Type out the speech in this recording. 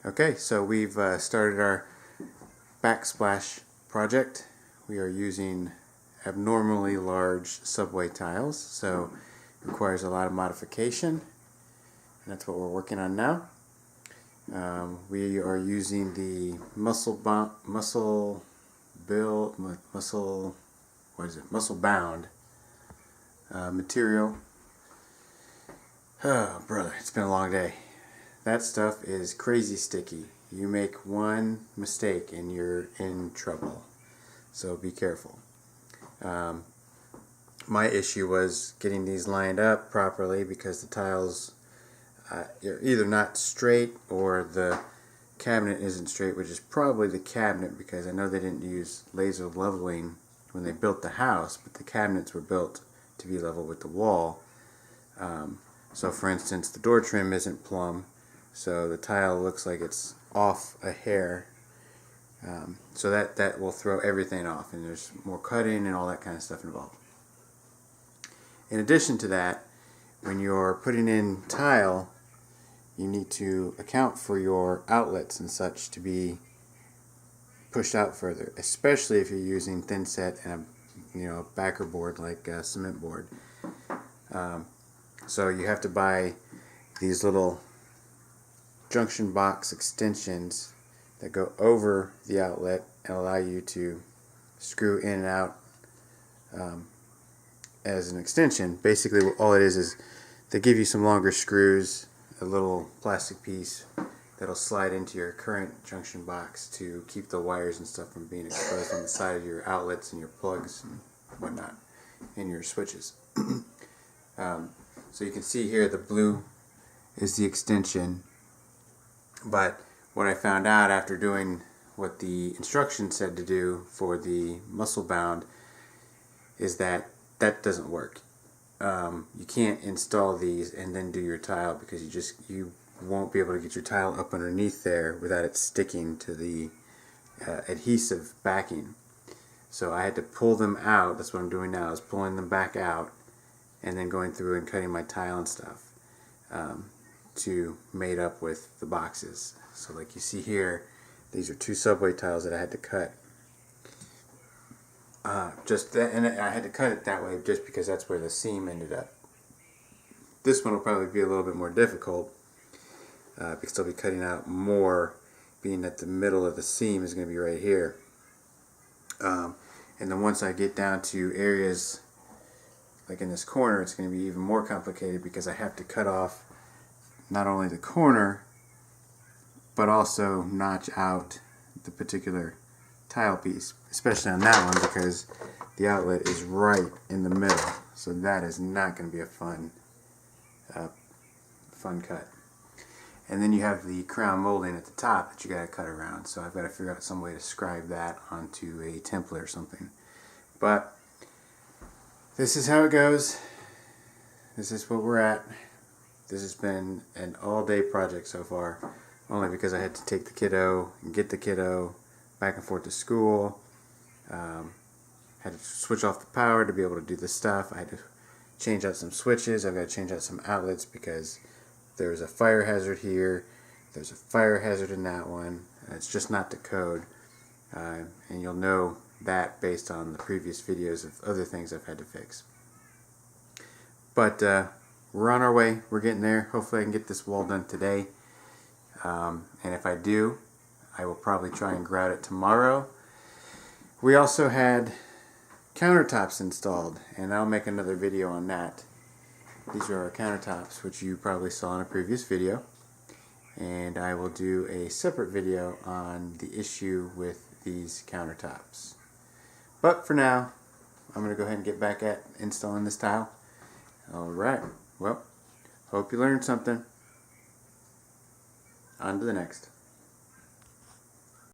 Okay, so we've started our backsplash project. We are using abnormally large subway tiles, so it requires a lot of modification, and that's what we're working on now. We are using the Musselbound material. Oh brother, it's been a long day. That stuff is crazy sticky. You make one mistake and you're in trouble. So be careful. My issue was getting these lined up properly because the tiles are either not straight or the cabinet isn't straight, which is probably the cabinet because I know they didn't use laser leveling when they built the house, but the cabinets were built to be level with the wall. So for instance, the door trim isn't plumb, so the tile looks like it's off a hair. So that will throw everything off, and there's more cutting and all that kind of stuff involved. In addition to that, when you're putting in tile, you need to account for your outlets and such to be pushed out further, especially if you're using thin set and a backer board like a cement board. So you have to buy these little junction box extensions that go over the outlet and allow you to screw in and out as an extension. Basically all it is they give you some longer screws, a little plastic piece that'll slide into your current junction box to keep the wires and stuff from being exposed on the side of your outlets and your plugs and whatnot, and your switches. So you can see here the blue is the extension, but what I found out after doing what the instructions said to do for the Musselbound is that doesn't work. You can't install these and then do your tile because you won't be able to get your tile up underneath there without it sticking to the adhesive backing. So I had to pull them out. That's what I'm doing now, is pulling them back out and then going through and cutting my tile and stuff to mate up with the boxes. So like you see here, these are two subway tiles that I had to cut. And I had to cut it that way just because that's where the seam ended up. This one will probably be a little bit more difficult because I'll be cutting out more, being that the middle of the seam is going to be right here. And then once I get down to areas like in this corner, it's going to be even more complicated because I have to cut off not only the corner but also notch out the particular tile piece, especially on that one because the outlet is right in the middle, so that is not going to be a fun cut. And then you have the crown molding at the top that you got to cut around, so I've got to figure out some way to scribe that onto a template or something. But this is how it goes. This is what we're at. This has been an all-day project so far, only because I had to take the kiddo and get the kiddo back and forth to school. Had to switch off the power to be able to do this stuff. I had to change out some switches. I've got to change out some outlets because there's a fire hazard here. There's a fire hazard in that one. It's just not the code. And you'll know that based on the previous videos of other things I've had to fix. But we're on our way. We're getting there. Hopefully I can get this wall done today. And if I do, I will probably try and grout it tomorrow. We also had countertops installed, and I'll make another video on that. These are our countertops, which you probably saw in a previous video. And I will do a separate video on the issue with these countertops. But for now, I'm going to go ahead and get back at installing this tile. Alright, well, hope you learned something. On to the next.